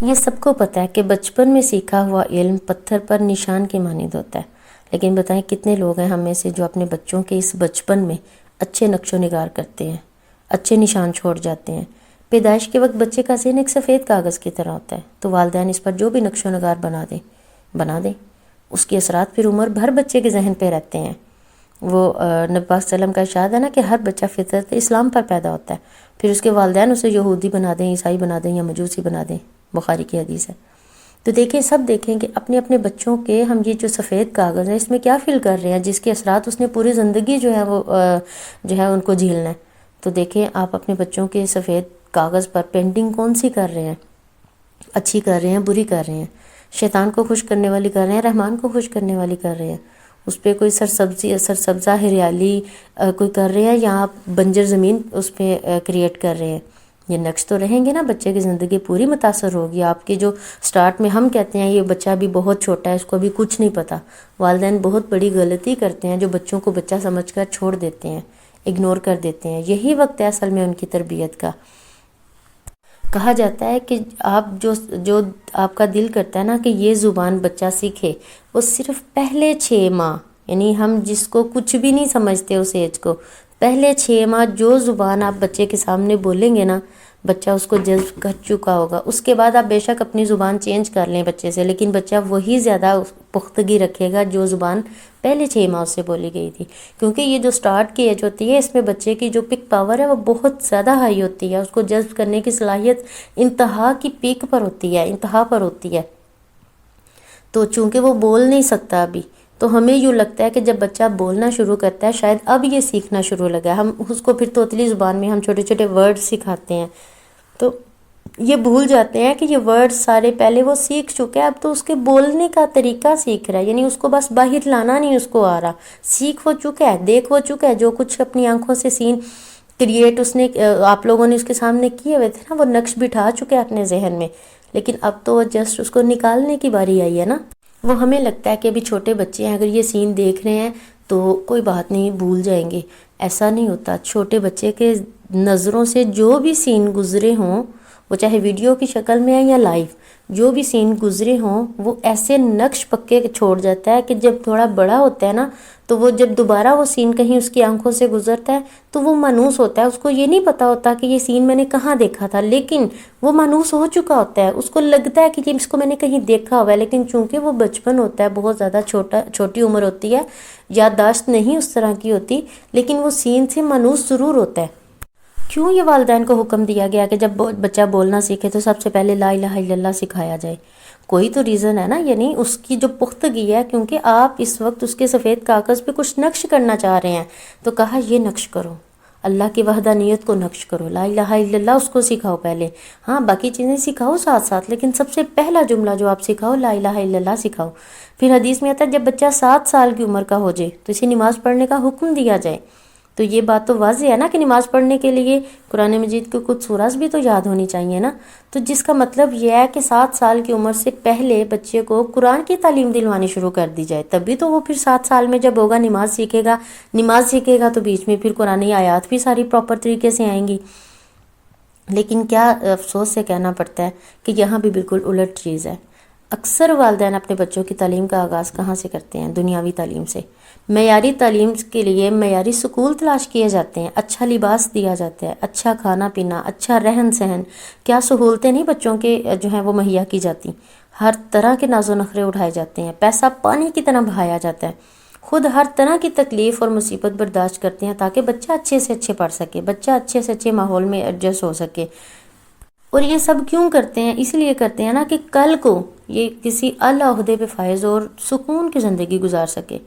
یہ سب کو پتہ ہے کہ بچپن میں سیکھا ہوا علم پتھر پر نشان کے مانند ہوتا ہے، لیکن بتائیں کتنے لوگ ہیں ہم میں سے جو اپنے بچوں کے اس بچپن میں اچھے نقش و نگار کرتے ہیں، اچھے نشان چھوڑ جاتے ہیں۔ پیدائش کے وقت بچے کا ذہن ایک سفید کاغذ کی طرح ہوتا ہے، تو والدین اس پر جو بھی نقش و نگار بنا دیں، اس کے اثرات پھر عمر بھر بچے کے ذہن پہ رہتے ہیں۔ وہ نبی پاک صلی اللہ علیہ وسلم کا ارشاد ہے نا کہ ہر بچہ فطرت اسلام پر پیدا ہوتا ہے، پھر اس کے والدین اسے یہودی بنا دیں، عیسائی بنا دیں یا مجوسی بنا دیں، بخاری کی حدیث ہے۔ تو دیکھیں، سب دیکھیں کہ اپنے اپنے بچوں کے ہم یہ جو سفید کاغذ ہے اس میں کیا فیل کر رہے ہیں، جس کے اثرات اس نے پوری زندگی جو ہے وہ جو ہے ان کو جھیلنا ہے۔ تو دیکھیں آپ اپنے بچوں کے سفید کاغذ پر پینٹنگ کون سی کر رہے ہیں، اچھی کر رہے ہیں، بری کر رہے ہیں، شیطان کو خوش کرنے والی کر رہے ہیں، رحمان کو خوش کرنے والی کر رہے ہیں، اس پہ کوئی سرسبزہ ہریالی کوئی کر رہے ہیں یا آپ بنجر زمین اس پہ کریٹ کر رہے ہیں۔ یہ نقش تو رہیں گے نا، بچے کی زندگی پوری متاثر ہوگی۔ آپ کی جو سٹارٹ میں ہم کہتے ہیں یہ بچہ بھی بہت چھوٹا ہے، اس کو بھی کچھ نہیں پتہ، والدین بہت بڑی غلطی کرتے ہیں جو بچوں کو بچہ سمجھ کر چھوڑ دیتے ہیں، اگنور کر دیتے ہیں۔ یہی وقت ہے اصل میں ان کی تربیت کا۔ کہا جاتا ہے کہ آپ جو آپ کا دل کرتا ہے نا کہ یہ زبان بچہ سیکھے، وہ صرف پہلے 6 ماہ، یعنی ہم جس کو کچھ بھی نہیں سمجھتے اس ایج کو، پہلے 6 ماہ جو زبان آپ بچے کے سامنے بولیں گے نا، بچہ اس کو جذب کر چکا ہوگا۔ اس کے بعد آپ بے شک اپنی زبان چینج کر لیں بچے سے، لیکن بچہ وہی زیادہ پختگی رکھے گا جو زبان پہلے 6 ماہ سے بولی گئی تھی، کیونکہ یہ جو سٹارٹ کی ایج ہوتی ہے اس میں بچے کی جو پک پاور ہے وہ بہت زیادہ ہائی ہوتی ہے، اس کو جذب کرنے کی صلاحیت انتہا کی پیک پر ہوتی ہے، انتہا پر ہوتی ہے۔ تو چونکہ وہ بول نہیں سکتا ابھی، تو ہمیں یوں لگتا ہے کہ جب بچہ بولنا شروع کرتا ہے شاید اب یہ سیکھنا شروع لگا ہے، ہم اس کو پھر توتلی زبان میں ہم چھوٹے چھوٹے ورڈ سکھاتے ہیں، تو یہ بھول جاتے ہیں کہ یہ ورڈ سارے پہلے وہ سیکھ چکے ہیں، اب تو اس کے بولنے کا طریقہ سیکھ رہا ہے، یعنی اس کو بس باہر لانا نہیں اس کو آ رہا، سیکھ ہو چکا ہے، دیکھ ہو چکا ہے، جو کچھ اپنی آنکھوں سے سین کریٹ اس نے آپ لوگوں نے اس کے سامنے کیے ہوئے تھے نا، وہ نقش بٹھا چکے ہیں اپنے ذہن میں، لیکن اب تو وہ جسٹ اس کو نکالنے کی باری آئی ہے نا۔ وہ ہمیں لگتا ہے کہ ابھی چھوٹے بچے ہیں، اگر یہ سین دیکھ رہے ہیں تو کوئی بات نہیں، بھول جائیں گے، ایسا نہیں ہوتا۔ چھوٹے بچے کے نظروں سے جو بھی سین گزرے ہوں، وہ چاہے ویڈیو کی شکل میں ہے یا لائیو، جو بھی سین گزرے ہوں وہ ایسے نقش پکے چھوڑ جاتا ہے کہ جب تھوڑا بڑا ہوتا ہے نا، تو وہ جب دوبارہ وہ سین کہیں اس کی آنکھوں سے گزرتا ہے تو وہ مانوس ہوتا ہے، اس کو یہ نہیں پتا ہوتا کہ یہ سین میں نے کہاں دیکھا تھا، لیکن وہ مانوس ہو چکا ہوتا ہے، اس کو لگتا ہے کہ یہ اس کو میں نے کہیں دیکھا ہوا ہے، لیکن چونکہ وہ بچپن ہوتا ہے، بہت زیادہ چھوٹی عمر ہوتی ہے، یادداشت نہیں اس طرح کی ہوتی، لیکن وہ سین سے مانوس ضرور ہوتا ہے۔ کیوں یہ والدین کو حکم دیا گیا کہ جب بچہ بولنا سیکھے تو سب سے پہلے لا الہ الا اللہ سکھایا جائے؟ کوئی تو ریزن ہے نا، یعنی اس کی جو پختگی ہے، کیونکہ آپ اس وقت اس کے سفید کاغذ پہ کچھ نقش کرنا چاہ رہے ہیں، تو کہا یہ نقش کرو، اللہ کی وحدانیت کو نقش کرو، لا الہ الا اللہ اس کو سکھاؤ پہلے، ہاں باقی چیزیں سکھاؤ ساتھ ساتھ، لیکن سب سے پہلا جملہ جو آپ سکھاؤ لا الہ الا اللہ سکھاؤ۔ پھر حدیث میں آتا ہے جب بچہ 7 سال کی عمر کا ہو جائے تو اسے نماز پڑھنے کا حکم دیا جائے۔ تو یہ بات تو واضح ہے نا کہ نماز پڑھنے کے لیے قرآن مجید کے کچھ سورج بھی تو یاد ہونی چاہیے نا، تو جس کا مطلب یہ ہے کہ 7 سال کی عمر سے پہلے بچے کو قرآن کی تعلیم دلوانی شروع کر دی جائے، تبھی تو وہ پھر 7 سال میں جب ہوگا نماز سیکھے گا تو بیچ میں پھر قرآنی آیات بھی ساری پراپر طریقے سے آئیں گی۔ لیکن کیا افسوس سے کہنا پڑتا ہے کہ یہاں بھی بالکل الٹ چیز ہے۔ اکثر والدین اپنے بچوں کی تعلیم کا آغاز کہاں سے کرتے ہیں؟ دنیاوی تعلیم سے۔ معیاری تعلیم کے لیے معیاری سکول تلاش کیے جاتے ہیں، اچھا لباس دیا جاتا ہے، اچھا کھانا پینا، اچھا رہن سہن، کیا سہولتیں نہیں بچوں کے جو ہیں وہ مہیا کی جاتی، ہر طرح کے ناز و نخرے اٹھائے جاتے ہیں، پیسہ پانی کی طرح بہایا جاتا ہے، خود ہر طرح کی تکلیف اور مصیبت برداشت کرتے ہیں تاکہ بچہ اچھے سے اچھے پڑھ سکے، بچہ اچھے سے اچھے ماحول میں ایڈجسٹ ہو سکے۔ اور یہ سب کیوں کرتے ہیں؟ اس لیے کرتے ہیں نا کہ کل کو یہ کسی اعلیٰ عہدے پہ فائز اور سکون کی زندگی گزار سکے۔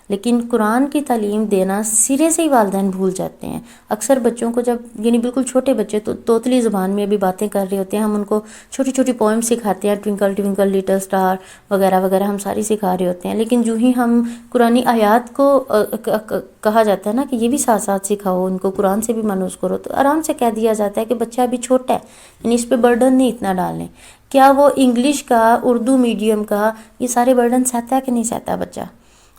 لیکن قرآن کی تعلیم دینا سرے سے ہی والدین بھول جاتے ہیں۔ اکثر بچوں کو جب یعنی بالکل چھوٹے بچے تو توتلی زبان میں ابھی باتیں کر رہے ہوتے ہیں، ہم ان کو چھوٹی چھوٹی پوئم سکھاتے ہیں، ٹوئنکل ٹوئنکل لٹل سٹار وغیرہ وغیرہ ہم ساری سکھا رہے ہوتے ہیں، لیکن جو ہی ہم قرآنی آیات کو کہا جاتا ہے نا کہ یہ بھی ساتھ ساتھ سکھاؤ، ان کو قرآن سے بھی مانوس کرو، تو آرام سے کہہ دیا جاتا ہے کہ بچہ ابھی چھوٹا ہے، یعنی اس پہ برڈن نہیں اتنا ڈالیں۔ کیا وہ انگلش کا، اردو میڈیم کا یہ سارے برڈن سہتا ہے کہ نہیں سہتا بچہ؟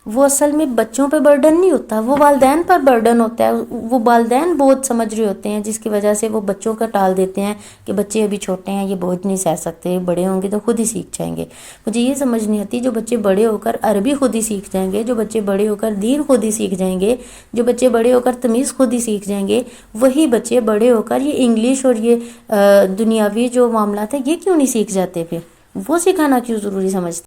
وہ اصل میں بچوں پہ برڈن نہیں ہوتا، وہ والدین پر برڈن ہوتا ہے. وہ والدین بہت سمجھ رہے ہوتے ہیں جس کی وجہ سے وہ بچوں کا ٹال دیتے ہیں کہ بچے ابھی چھوٹے ہیں، یہ بوجھ نہیں سہ سکتے، بڑے ہوں گے تو خود ہی سیکھ جائیں گے. مجھے یہ سمجھ نہیں آتی جو بچے بڑے ہو کر عربی خود ہی سیکھ جائیں گے، جو بچے بڑے ہو کر دین خود ہی سیکھ جائیں گے، جو بچے بڑے ہو کر تمیز خود ہی سیکھ جائیں گے، وہی بچے بڑے ہو کر یہ انگلش اور یہ دنیاوی جو معاملات ہیں یہ کیوں نہیں سیکھ جاتے؟ پھر وہ سکھانا کیوں ضروری سمجھتے؟